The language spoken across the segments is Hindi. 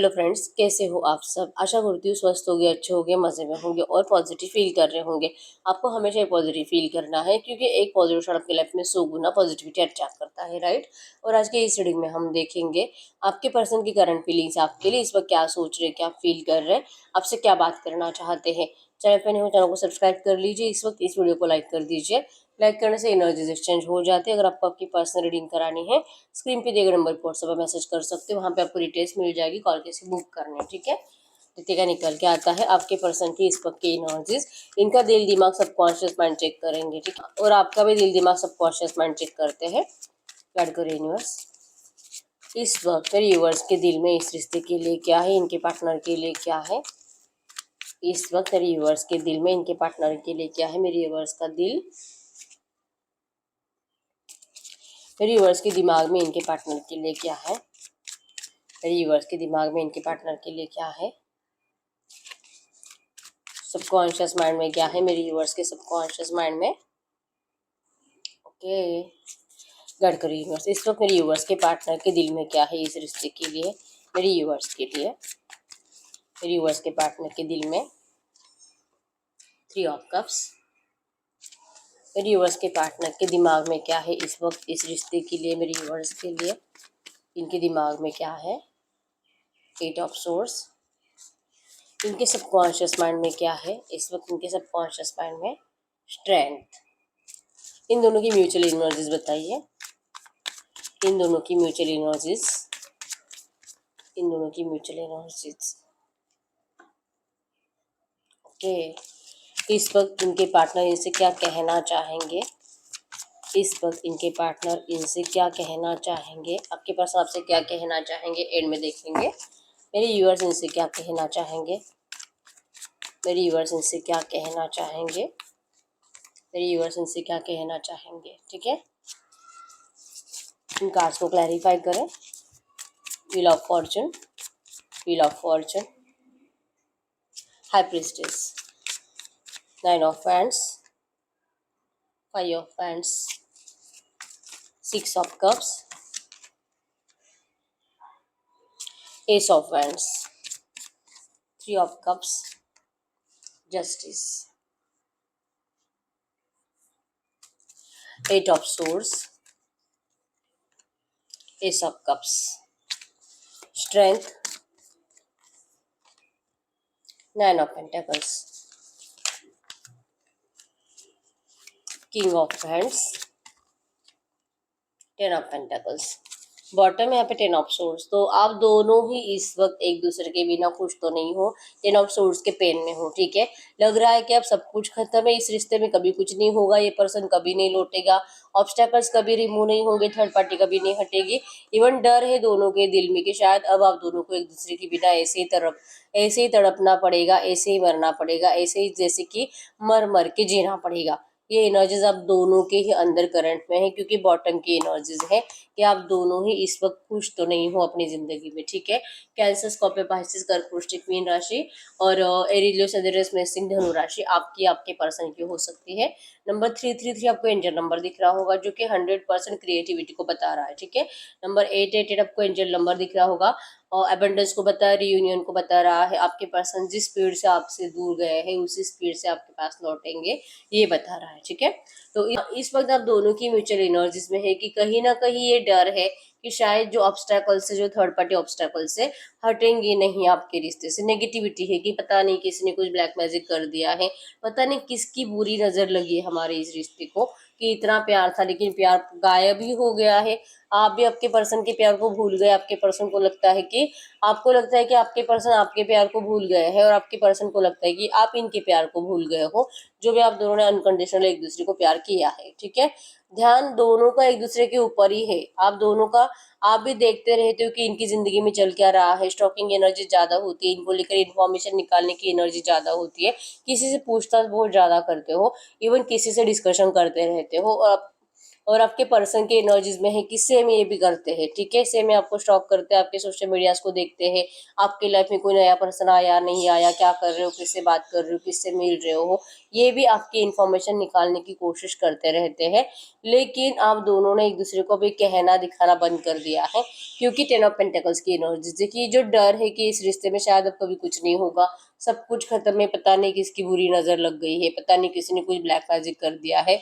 हेलो फ्रेंड्स, कैसे हो आप सब। आशा करती हूँ स्वस्थ होंगे, अच्छे होंगे, मज़े में होंगे और पॉजिटिव फील कर रहे होंगे। आपको हमेशा पॉजिटिव फील करना है क्योंकि एक पॉजिटिव शॉट आपकी लाइफ में 100 गुना पॉजिटिविटी अट्रैक्ट करता है, राइट। और आज के इस रीडिंग में हम देखेंगे आपके पर्सन की करंट फीलिंग्स आपके लिए इस वक्त क्या सोच रहे हैं, क्या फील कर रहे हैं, आपसे क्या बात करना चाहते हैं। चैनल पर नहीं हो चैनल को सब्सक्राइब कर लीजिए, इस वक्त इस वीडियो को लाइक कर दीजिए। लाइक करने से एनर्जीज एक्सचेंज हो जाती है। अगर आपको आपकी पर्सनल रीडिंग करानी है, स्क्रीन पे दिए गए नंबर पर व्हाट्सएप पर मैसेज कर सकते हो, वहाँ पे आपको डिटेल्स मिल जाएगी, कॉल कैसे बुक करनी है, ठीक है। रितिका निकल के आता है आपके पर्सन की इस वक्त की एनर्जीज। इनका दिल दिमाग सबकॉन्शियस माइंड चेक करेंगे, ठीक है, और आपका भी दिल दिमाग सबकॉन्शियस माइंड चेक करते हैं। गाइड करो यूनिवर्स, इस वक्त मेरे व्यूअर्स के दिल में इस रिश्ते के लिए क्या है, इनके पार्टनर के लिए क्या है। इस वक्त मेरे व्यूअर्स के दिल में इनके पार्टनर के लिए क्या है। मेरे व्यूअर्स का दिल, मेरे व्यूअर्स के दिमाग में इनके पार्टनर के लिए क्या है। मेरे व्यूअर्स के दिमाग में इनके पार्टनर के लिए क्या है। सबकॉन्शियस माइंड में क्या है मेरे व्यूअर्स के सबकॉन्शियस माइंड में। ओके, गाइड करो यूनिवर्स, इस वक्त मेरे व्यूअर्स के पार्टनर के दिल में क्या है इस रिश्ते के लिए, मेरे व्यूअर्स के लिए। मेरे व्यूअर्स के पार्टनर के दिल में 3 ऑफ कप्स। मेरे व्यूअर्स के पार्टनर के दिमाग में क्या है इस वक्त इस रिश्ते के लिए, मेरे व्यूअर्स के लिए इनके दिमाग में क्या है। 8 ऑफ सोर्स। इनके सबकॉन्शियस माइंड में क्या है इस वक्त, इनके सबकॉन्शियस माइंड में स्ट्रेंथ। इन दोनों की म्यूचुअल एनर्जीज बताइए, इन दोनों की म्यूचुअल एनर्जीज, इन दोनों की म्यूचुअल एनर्जीज। ओके, इस वक्त इनके पार्टनर इनसे क्या कहना चाहेंगे। इस वक्त इनके पार्टनर इनसे क्या कहना चाहेंगे, आपके पास आपसे क्या कहना चाहेंगे, एंड में देखेंगे। मेरे व्यूअर्स इनसे क्या कहना चाहेंगे, मेरे व्यूअर्स इनसे क्या कहना चाहेंगे, मेरे व्यूअर्स इनसे क्या कहना चाहेंगे, ठीक है। इन कार्ड्स को क्लैरिफाई करें। Wheel of Fortune, wheel of Fortune, high priestess, 9 of hands, 5 of hands, 6 of cups, S of hands, 3 of cups, justice, 8 of source, S of cups, strength, 9 of pentacles, king of hands, 10 of pentacles. Bottom यहाँ पे 10 ऑफ सोर्स। तो आप दोनों ही इस वक्त एक दूसरे के बिना खुश तो नहीं हो, 10 ऑफ सोर्स के पेन में हो, ठीक है। लग रहा है कि अब सब कुछ खत्म है इस रिश्ते में, कभी कुछ नहीं होगा, ये पर्सन कभी नहीं लौटेगा, ऑब्स्टेकल्स कभी रिमूव नहीं होंगे, थर्ड पार्टी कभी नहीं हटेगी। इवन डर है दोनों के दिल में कि शायद अब आप दोनों को एक दूसरे के बिना ऐसे ही तड़पना पड़ेगा, ऐसे ही मरना पड़ेगा, ऐसे ही जैसे कि मर मर के जीना पड़ेगा। ये एनर्जीज आप दोनों के ही अंदर करंट में है क्योंकि बॉटम की एनर्जीज है कि आप दोनों ही इस वक्त खुश तो नहीं हो अपनी जिंदगी में, ठीक है। कैंसर, स्कॉर्पियो, पाइसेस, कर्क, वृश्चिक, मीन राशि और एरिलियो, सजिटेरियस, मेष, धनु राशि आपकी आपके पर्सन की हो सकती है। नंबर 333 आपको एंजल नंबर दिख रहा होगा जो कि 100% क्रिएटिविटी को बता रहा है, ठीक है। नंबर 888 आपको एंजल नंबर दिख रहा होगा और एबंडेंस को बता, रियूनियन को बता रहा है। आपके पर्सन जिस स्पीड से आपसे दूर गए हैं उसी स्पीड से आपके पास लौटेंगे, ये बता रहा है, ठीक है। तो इस वक्त आप दोनों की म्यूचुअल एनर्जीज में है कि कहीं ना कहीं ये डर है कि शायद जो ऑब्स्टेकल से, जो थर्ड पार्टी ऑब्स्टेकल से हटेंगे नहीं आपके रिश्ते से। नेगेटिविटी है कि पता नहीं किसी ने कुछ ब्लैक मैजिक कर दिया है, पता नहीं किसकी बुरी नजर लगी है हमारे इस रिश्ते को कि इतना प्यार था लेकिन प्यार गायब ही हो गया है। आप भी आपके पर्सन के प्यार को भूल गए। आपके पर्सन को लगता है कि आपको लगता है कि आपके पर्सन आपके प्यार को भूल गए हैं और आपके पर्सन को लगता है कि आप इनके प्यार को भूल गए हो, जो भी आप दोनों ने अनकंडीशनल एक दूसरे को प्यार किया है, ठीक है। ध्यान दोनों का एक दूसरे के ऊपर ही है, आप दोनों का। आप भी देखते रहते हो कि इनकी जिंदगी में चल क्या रहा है। स्टॉकिंग एनर्जी ज्यादा होती है, इनको लेकर इन्फॉर्मेशन निकालने की एनर्जी ज्यादा होती है, किसी से पूछताछ बहुत ज्यादा करते हो, इवन किसी से डिस्कशन करते रहते हो और आपके पर्सन के एनर्जीज में है कि सेम ये भी करते हैं, ठीक है। सेम आपको स्टॉक करते हैं, आपके सोशल मीडियाज को देखते हैं, आपकी लाइफ में कोई नया पर्सन आया नहीं आया, क्या कर रहे हो, किससे बात कर रहे हो, किससे मिल रहे हो, ये भी आपकी इन्फॉर्मेशन निकालने की कोशिश करते रहते हैं। लेकिन आप दोनों ने एक दूसरे को भी कहना दिखाना बंद कर दिया है, क्योंकि टेन ऑफ पेंटिकल्स की एनर्जी देखिए, जो डर है कि इस रिश्ते में शायद अब कभी कुछ नहीं होगा, सब कुछ खत्म है, पता नहीं किसकी बुरी नजर लग गई है, पता नहीं किसी ने कुछ ब्लैक मैजिक कर दिया है,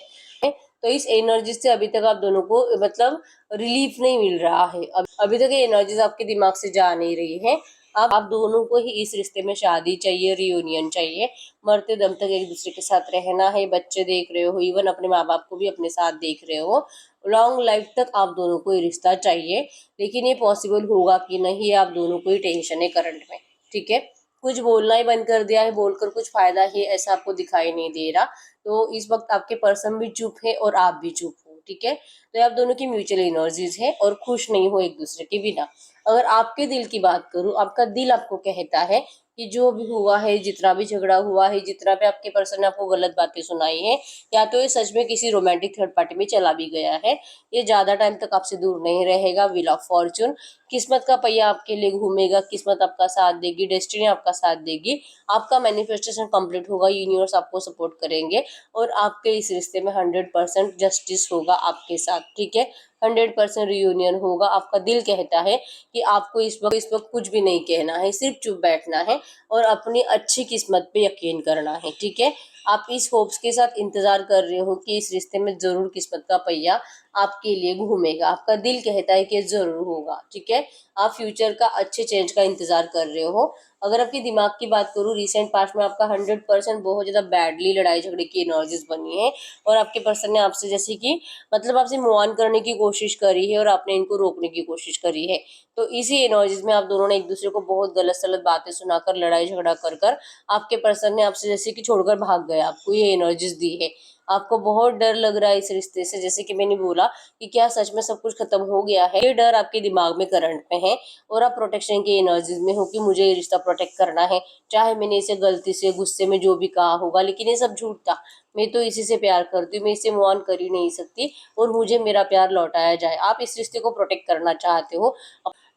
तो इस एनर्जी से अभी तक आप दोनों को मतलब रिलीफ नहीं मिल रहा है। अभी तक ये एनर्जीज आपके दिमाग से जा नहीं रही है। अब आप दोनों को ही इस रिश्ते में शादी चाहिए, रियूनियन चाहिए, मरते दम तक एक दूसरे के साथ रहना है, बच्चे देख रहे हो, इवन अपने माँ बाप को भी अपने साथ देख रहे हो, लॉन्ग लाइफ तक आप दोनों को ये रिश्ता चाहिए। लेकिन ये पॉसिबल होगा कि नहीं, आप दोनों को ही टेंशन है करंट में, ठीक है। कुछ बोलना ही बंद कर दिया है, बोलकर कुछ फायदा है ऐसा आपको दिखाई नहीं दे रहा। तो इस वक्त आपके पर्सन भी चुप है और आप भी चुप हो, ठीक है। तो आप दोनों की म्यूचुअल एनर्जीज है और खुश नहीं हो एक दूसरे के बिना। अगर आपके दिल की बात करूं, आपका दिल आपको कहता है कि जो भी हुआ है, जितना भी झगड़ा हुआ है, जितना भी आपके पर्सन ने आपको गलत बातें सुनाई है, या तो ये सच में किसी रोमांटिक थर्ड पार्टी में चला भी गया है, ये ज्यादा टाइम तक आपसे दूर नहीं रहेगा। व्हील ऑफ फॉर्चून, किस्मत का पहिया आपके लिए घूमेगा, किस्मत आपका साथ देगी, डेस्टिनी आपका साथ देगी, आपका मैनिफेस्टेशन कंप्लीट होगा, यूनिवर्स आपको सपोर्ट करेंगे और आपके इस रिश्ते में 100% जस्टिस होगा आपके साथ, ठीक है। 100% रियूनियन होगा। आपका दिल कहता है कि आपको इस वक्त कुछ भी नहीं कहना है, सिर्फ चुप बैठना है और अपनी अच्छी किस्मत पे यकीन करना है, ठीक है। आप इस होप्स के साथ इंतजार कर रहे हो कि इस रिश्ते में जरूर किस्मत का पहिया आपके लिए घूमेगा। आपका दिल कहता है कि जरूर होगा, ठीक है। आप फ्यूचर का अच्छे चेंज का इंतजार कर रहे हो। अगर आपके दिमाग की बात करूँ, रिसेंट पास्ट में आपका 100% बहुत ज्यादा बैडली लड़ाई झगड़े की एनर्जीज बनी है और आपके पर्सन ने आपसे जैसे कि मतलब आपसे मूव ऑन करने की कोशिश करी है और आपने इनको रोकने की कोशिश करी है। तो इसी एनर्जीज में आप दोनों ने एक दूसरे को बहुत गलत सलत बातें सुनाकर, लड़ाई झगड़ा कर कर आपके पर्सन ने आपसे जैसे कि छोड़कर भाग गया, आपको ये एनर्जीज दी है। आपको बहुत डर लग रहा है इस रिश्ते से, जैसे कि मैंने बोला कि क्या सच में सब कुछ खत्म हो गया है, ये डर आपके दिमाग में करंट में है और आप प्रोटेक्शन की एनर्जीज में हो कि मुझे ये रिश्ता प्रोटेक्ट करना है, चाहे मैंने इसे गलती से गुस्से में जो भी कहा होगा, लेकिन ये सब झूठ था, मैं तो इसी से प्यार करती हूँ, मैं इससे मूव ऑन कर ही नहीं सकती और मुझे मेरा प्यार लौटाया जाए। आप इस रिश्ते को प्रोटेक्ट करना चाहते हो।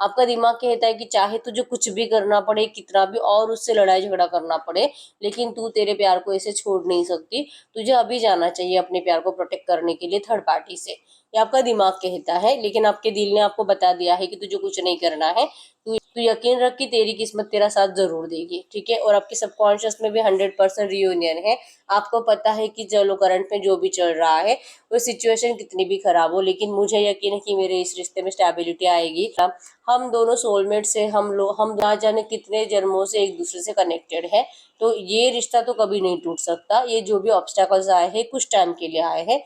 आपका दिमाग कहता है कि चाहे तुझे कुछ भी करना पड़े, कितना भी और उससे लड़ाई झगड़ा करना पड़े, लेकिन तू तेरे प्यार को ऐसे छोड़ नहीं सकती, तुझे अभी जाना चाहिए अपने प्यार को प्रोटेक्ट करने के लिए थर्ड पार्टी से। ये आपका दिमाग कहता है, लेकिन आपके दिल ने आपको बता दिया है कि तुझे कुछ नहीं करना है। तू यकीन रख कि तेरी किस्मत तेरा साथ जरूर देगी, ठीक है। और आपके सबकॉन्शियस में भी 100% रियूनियन है। आपको पता है कि चलो करंट में जो भी चल रहा है, वो सिचुएशन कितनी भी खराब हो, लेकिन मुझे यकीन है कि मेरे इस रिश्ते में स्टेबिलिटी आएगी। हम दोनों सोलमेट से, हम ना जाने कितने जन्मों से एक दूसरे से कनेक्टेड है, तो ये रिश्ता तो कभी नहीं टूट सकता। ये जो भी ऑब्स्टेकल्स आए हैं कुछ टाइम के लिए आए हैं।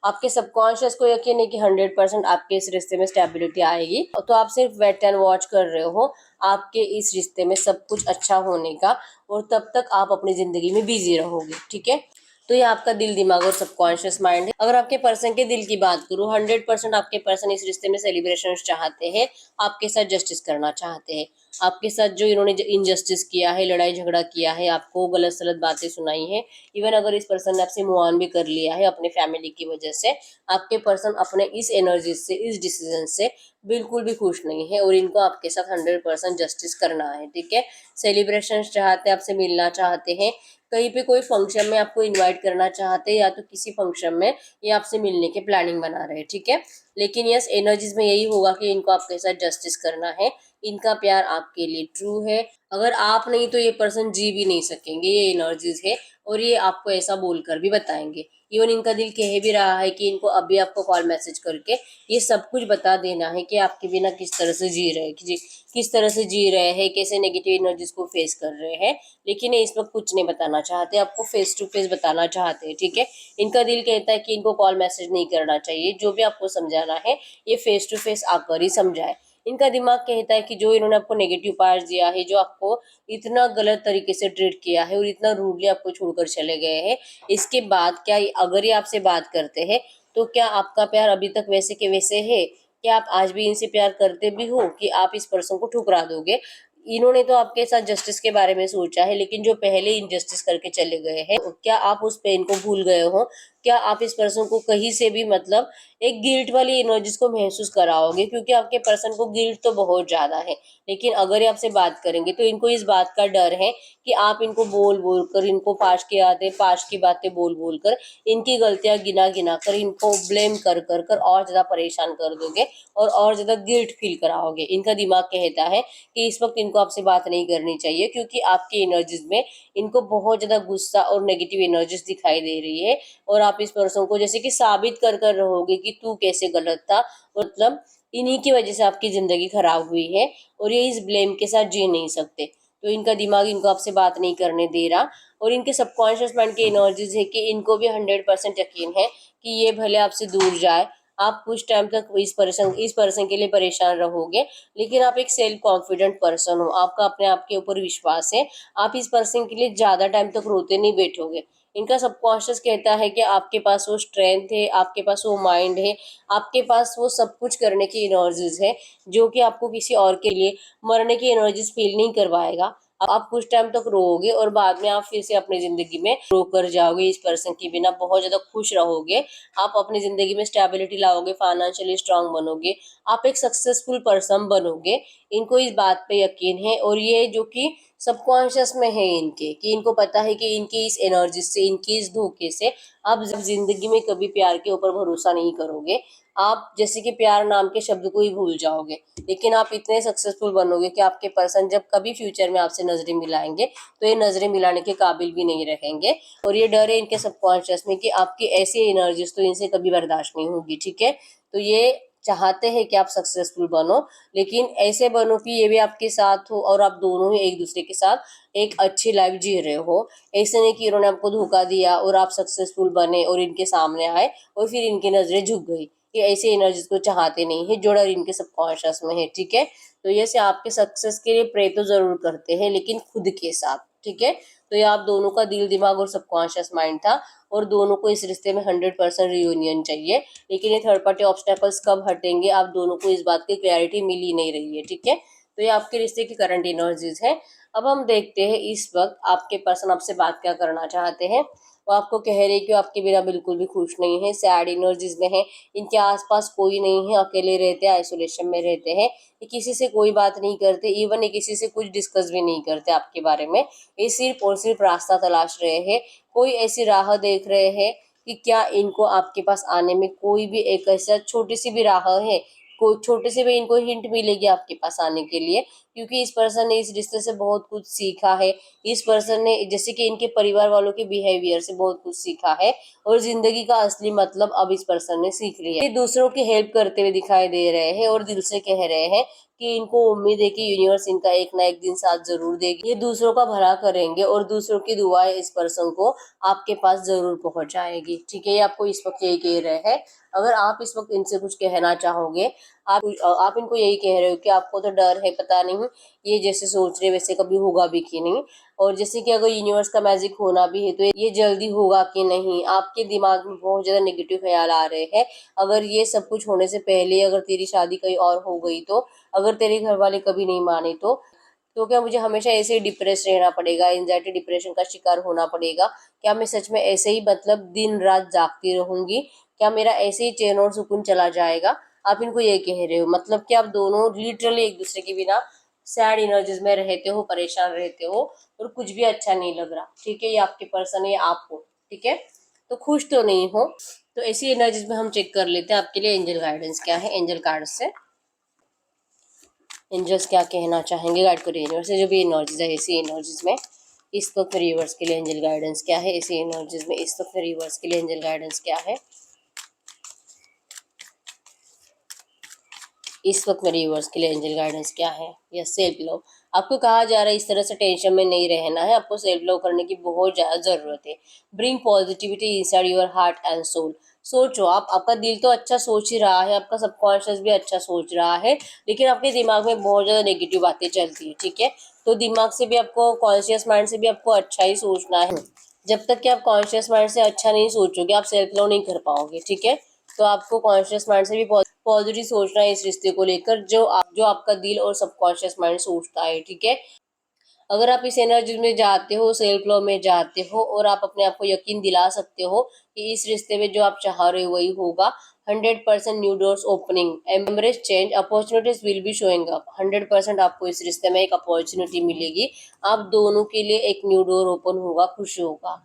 आपके सबकॉन्शियस को यकीन है कि 100% आपके इस रिश्ते में स्टेबिलिटी आएगी, तो आप सिर्फ वेट एंड वॉच कर रहे हो आपके इस रिश्ते में सब कुछ अच्छा होने का, और तब तक आप अपनी जिंदगी में बिजी रहोगे, ठीक है। तो ये आपका दिल, दिमाग और सबकॉन्शियस माइंड है। अगर आपके पर्सन के दिल की बात करूँ, 100% आपके पर्सन इस रिश्ते में सेलिब्रेशन चाहते हैं, आपके साथ जस्टिस करना चाहते हैं। आपके साथ जो इन्होंने इनजस्टिस किया है, लड़ाई झगड़ा किया है, आपको गलत सलत बातें सुनाई है, इवन अगर इस पर्सन ने आपसे मूव ऑन भी कर लिया है अपने फैमिली की वजह से, आपके पर्सन अपने इस एनर्जी से, इस डिसीजन से बिल्कुल भी खुश नहीं है और इनको आपके साथ 100% जस्टिस करना है, ठीक है। सेलिब्रेशन चाहते हैं, आपसे मिलना चाहते हैं, कहीं पे कोई फंक्शन में आपको इनवाइट करना चाहते हैं, या तो किसी फंक्शन में ये आपसे मिलने की प्लानिंग बना रहे हैं, ठीक है। लेकिन यस, एनर्जीज में यही होगा कि इनको आपके साथ जस्टिस करना है। इनका प्यार आपके लिए ट्रू है। अगर आप नहीं तो ये पर्सन जी भी नहीं सकेंगे, ये एनर्जीज है और ये आपको ऐसा बोलकर भी बताएंगे। इवन इनका दिल कह भी रहा है कि इनको अभी आपको कॉल मैसेज करके ये सब कुछ बता देना है कि आपके बिना किस तरह से जी रहे हैं, किस तरह से जी रहे हैं, कैसे नेगेटिव एनर्जीज को फेस कर रहे हैं। लेकिन ये इस वक्त कुछ नहीं बताना चाहते, आपको फेस टू फेस बताना चाहते हैं, ठीक है। इनका दिल कहता है कि इनको कॉल मैसेज नहीं करना चाहिए, जो भी आपको समझाना है ये फेस टू फेस आकर ही समझाए। इनका दिमाग कहता है कि जो इन्होंने आपको नेगेटिव पार्ट दिया है, जो आपको इतना गलत तरीके से ट्रीट किया है और इतना रूडली आपको छोड़कर चले गए हैं, इसके बाद क्या अगर ये आपसे बात करते हैं तो क्या आपका प्यार अभी तक वैसे के वैसे है? क्या आप आज भी इनसे प्यार करते भी हो कि आप इस पर्सन को ठुकरा दोगे? इन्होंने तो आपके साथ जस्टिस के बारे में सोचा है, लेकिन जो पहले इनजस्टिस करके चले गए हैं, क्या आप उस पेन को भूल गए हो? क्या आप इस पर्सन को कहीं से भी मतलब एक गिल्ट वाली एनर्जीज को महसूस कराओगे, क्योंकि आपके पर्सन को गिल्ट तो बहुत ज्यादा है। लेकिन अगर ये आपसे बात करेंगे तो इनको इस बात का डर है कि आप इनको बोल बोल कर, इनको पास्ट की बातें बोल बोल कर, इनकी गलतियां गिना गिना कर, इनको ब्लेम कर कर कर और ज्यादा परेशान कर दोगे और ज्यादा गिल्ट फील कराओगे। इनका दिमाग कहता है कि इस वक्त इनको आपसे बात नहीं करनी चाहिए, क्योंकि आपकी एनर्जीज में इनको बहुत ज्यादा गुस्सा और नेगेटिव एनर्जीज दिखाई दे रही है। और आप इस पर्सन को जैसे कि साबित कर कर रहोगे कि तू कैसे गलत था, मतलब इन्हीं की वजह से आपकी जिंदगी खराब हुई है, और ये इस ब्लेम के साथ जी नहीं सकते। तो इनका दिमाग इनको आपसे बात नहीं करने दे रहा। और इनके सबकॉन्शियस माइंड की एनर्जीज है कि इनको भी 100% यकीन है कि ये भले आपसे दूर जाए, आप कुछ टाइम तक इस पर्सन के लिए परेशान रहोगे, लेकिन आप एक सेल्फ कॉन्फिडेंट पर्सन हो, आपका अपने आप के ऊपर विश्वास है, आप इस पर्सन के लिए ज्यादा टाइम तक रोते नहीं बैठोगे। इनका सबकॉन्शियस कहता है कि आपके पास वो स्ट्रेंथ है, आपके पास वो माइंड है, आपके पास वो सब कुछ करने की एनर्जीज है, जो कि आपको किसी और के लिए मरने की एनर्जीज फील नहीं करवाएगा। आप कुछ टाइम तक रोओगे और बाद में आप फिर से अपनी जिंदगी में रो कर जाओगे, इस पर्सन के बिना बहुत ज्यादा खुश रहोगे। आप अपनी जिंदगी में स्टेबिलिटी लाओगे, फाइनेंशियली स्ट्रांग बनोगे, आप एक सक्सेसफुल पर्सन बनोगे। इनको इस बात पे यकीन है, और ये जो कि सबकॉन्शियस में है इनके, कि इनको पता है कि इनकी इस एनर्जी से, इनकी इस धोखे से आप जब जिंदगी में कभी प्यार के ऊपर भरोसा नहीं करोगे। आप जैसे कि प्यार नाम के शब्द को ही भूल जाओगे। लेकिन आप इतने सक्सेसफुल बनोगे कि आपके पर्सन जब कभी फ्यूचर में आपसे नजरें मिलाएंगे तो ये नजरें मिलाने के काबिल भी नहीं रहेंगे। और ये डर है इनके सबकॉन्शियस में कि आपकी ऐसी एनर्जीज तो इनसे कभी बर्दाश्त नहीं होगी, ठीक है। तो ये चाहते हैं कि आप सक्सेसफुल बनो, लेकिन ऐसे बनो कि ये भी आपके साथ हो और आप दोनों ही एक दूसरे के साथ एक अच्छी लाइफ जी रहे हो। ऐसे नहीं कि इन्होंने आपको धोखा दिया और आप सक्सेसफुल बने और इनके सामने आए और फिर इनकी नजरें झुक गई। ये ऐसी एनर्जीज को चाहते नहीं है, जो डर इनके सबकॉन्शियस में है, ठीक है। तो ये से आपके सक्सेस के लिए प्रे तो जरूर करते हैं, लेकिन खुद के साथ, ठीक है। तो ये आप दोनों का दिल दिमाग और सबकॉन्शियस माइंड था, और दोनों को इस रिश्ते में 100% रियूनियन चाहिए। लेकिन ये थर्ड पार्टी ऑब्स्टेकल्स कब हटेंगे, आप दोनों को इस बात की क्लैरिटी मिल ही नहीं रही है, ठीक है। तो ये आपके रिश्ते की करंट एनर्जीज है। अब हम देखते हैं इस वक्त आपके पर्सन आपसे बात क्या करना चाहते हैं। वो आपको कह रहे कि वो आपके बिना बिल्कुल भी खुश नहीं है, सैड एनर्जीज में है, इनके आसपास कोई नहीं है, अकेले रहते हैं, आइसोलेशन में रहते हैं, ये किसी से कोई बात नहीं करते, इवन ये किसी से कुछ डिस्कस भी नहीं करते आपके बारे में। ये सिर्फ और सिर्फ रास्ता तलाश रहे हैं, कोई ऐसी राह देख रहे हैं कि क्या इनको आपके पास आने में कोई भी एक ऐसा छोटी सी भी राह है, कोई छोटे से भी इनको हिंट मिलेगी आपके पास आने के लिए। क्योंकि इस पर्सन ने इस रिश्ते से बहुत कुछ सीखा है। इस पर्सन ने जैसे कि इनके परिवार वालों के बिहेवियर से बहुत कुछ सीखा है, और जिंदगी का असली मतलब अब इस पर्सन ने सीख लिया है। ये दूसरों की हेल्प करते हुए दिखाई दे रहे हैं और दिल से कह रहे हैं कि इनको उम्मीद है कि यूनिवर्स इनका एक ना एक दिन साथ जरूर देगी। ये दूसरों का भला करेंगे और दूसरों की दुआएं इस पर्सन को आपके पास जरूर पहुंचाएगी, ठीक है। ये आपको इस वक्त यही कह रहे हैं। अगर आप इस वक्त इनसे कुछ कहना चाहोगे, आप इनको यही कह रहे हो कि आपको तो डर है, पता नहीं ये जैसे सोच रहे वैसे कभी होगा भी कि नहीं, और जैसे कि अगर यूनिवर्स का मैजिक होना भी है तो ये जल्दी होगा कि नहीं। आपके दिमाग में बहुत ज्यादा नेगेटिव ख्याल आ रहे हैं। अगर ये सब कुछ होने से पहले अगर तेरी शादी कहीं और हो गई तो, अगर तेरे घर वाले कभी नहीं माने तो क्या मुझे हमेशा ऐसे ही डिप्रेस रहना पड़ेगा, एंजाइटी डिप्रेशन का शिकार होना पड़ेगा? क्या मैं सच में ऐसे ही मतलब दिन रात जागती रहूंगी? क्या मेरा ऐसे ही चैन और सुकून चला जाएगा? आप इनको ये कह रहे हो, मतलब कि आप दोनों लिटरली एक दूसरे के बिना सैड एनर्जीज में रहते हो, परेशान रहते हो, और कुछ भी अच्छा नहीं लग रहा, ठीक है। ये आपके पर्सन है, ये आप हो, ठीक है। तो खुश तो नहीं हो। तो ऐसी एनर्जीज में हम चेक कर लेते हैं आपके लिए एंजल गाइडेंस क्या है। एंजल कार्ड से एंजल्स क्या कहना चाहेंगे, गाइड करिए यूनिवर्स से जो भी एनर्जीज है ऐसी एनर्जीज में इस वक्त रिवर्स के लिए एंजल गाइडेंस क्या है। ऐसी एनर्जीज में इस वक्त रिवर्स के लिए एंजल गाइडेंस क्या है। इस वक्त मेरे व्यूअर्स के लिए एंजल गाइडेंस क्या है। या सेल्फ लव, आपको कहा जा रहा है इस तरह से टेंशन में नहीं रहना है, आपको सेल्फ लव करने की बहुत ज्यादा जरूरत है। Bring positivity inside your heart and soul. सोचो, आपका दिल तो अच्छा सोच ही रहा है, आपका सबकॉन्शियस भी अच्छा सोच रहा है, लेकिन आपके दिमाग में बहुत ज्यादा नेगेटिव बातें चलती है, ठीक है। तो दिमाग से भी आपको, कॉन्शियस माइंड से भी आपको अच्छा ही सोचना है। जब तक कि आप कॉन्शियस माइंड से अच्छा नहीं सोचोगे आप सेल्फ लव नहीं कर पाओगे, ठीक है। तो आपको कॉन्शियस माइंड से भी पॉजिटिव सोचना है इस रिश्ते को लेकर, जो आपका दिल और सबकॉन्शियस माइंड सोचता है, ठीक है। अगर आप इस एनर्जी में जाते हो, सेल्फ लव में जाते हो और आप अपने आप को यकीन दिला सकते हो कि इस रिश्ते में जो आप चाह रहे हो वही होगा, 100% new doors opening, embrace change, opportunities will be showing up. 100% आपको इस रिश्ते में एक अपॉर्चुनिटी मिलेगी, आप दोनों के लिए एक न्यू डोर ओपन होगा, खुशी होगा।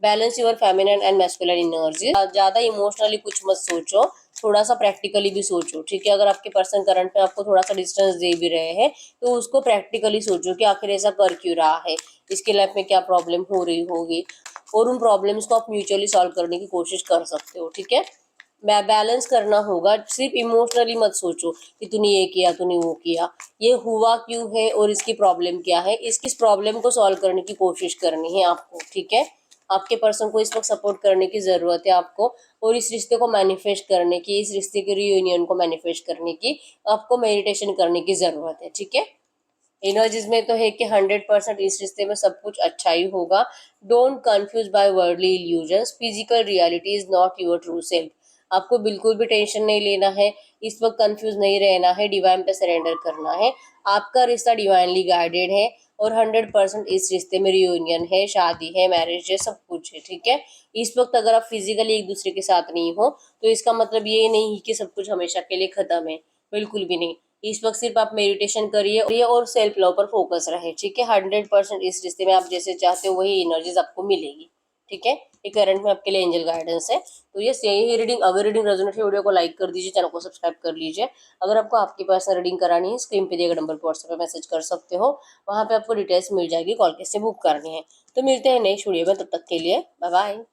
Balance your feminine and masculine energy. ज्यादा इमोशनली कुछ मत सोचो, थोड़ा सा प्रैक्टिकली भी सोचो, ठीक है। अगर आपके पर्सन करंट में आपको थोड़ा सा डिस्टेंस दे भी रहे हैं तो उसको प्रैक्टिकली सोचो कि आखिर ऐसा कर क्यों रहा है, इसके लाइफ में क्या प्रॉब्लम हो रही होगी, और उन प्रॉब्लम्स को आप म्यूचुअली सॉल्व करने की कोशिश कर सकते हो, ठीक है। बैलेंस करना होगा, सिर्फ इमोशनली मत सोचो कि तूने ये किया तूने वो किया, ये हुआ क्यों है और इसकी प्रॉब्लम क्या है, इस प्रॉब्लम को सॉल्व करने की कोशिश करनी है आपको, ठीक है। आपके पर्सन को इस वक्त सपोर्ट करने की जरूरत है आपको, और इस रिश्ते को मैनिफेस्ट करने की, इस रिश्ते के रियूनियन को मैनिफेस्ट करने की आपको मेडिटेशन करने की जरूरत है, ठीक है। एनर्जीज में तो है कि 100% इस रिश्ते में सब कुछ अच्छा ही होगा। Don't confuse by worldly illusions, physical reality is not your true self. आपको बिल्कुल भी टेंशन नहीं लेना है, इस वक्त कंफ्यूज नहीं रहना है, डिवाइन पे सरेंडर करना है। आपका रिश्ता डिवाइनली गाइडेड है और 100% इस रिश्ते में रियूनियन है, शादी है, मैरिज है, सब कुछ है, ठीक है। इस वक्त अगर आप फिजिकली एक दूसरे के साथ नहीं हो तो इसका मतलब ये नहीं कि सब कुछ हमेशा के लिए खत्म है, बिल्कुल भी नहीं। इस वक्त सिर्फ आप मेडिटेशन करिए और सेल्फ लव पर फोकस रहे, ठीक है। 100% इस रिश्ते में आप जैसे चाहते हो वही एनर्जीज आपको मिलेगी, ठीक है। ये करंट में आपके लिए एंजल गाइडेंस है। तो ये यही रीडिंग, अगर रीडिंग रेजोनेट है वीडियो को लाइक कर दीजिए, चैनल को सब्सक्राइब कर लीजिए। अगर आपको आपके पास रीडिंग करानी है, स्क्रीन पे दिए गए नंबर पर व्हाट्सएप पे मैसेज कर सकते हो, वहाँ पे आपको डिटेल्स मिल जाएगी, कॉल कैसे बुक करनी है। तो मिलते हैं नेक्स्ट वीडियो में, तब तक के लिए बाय बाय।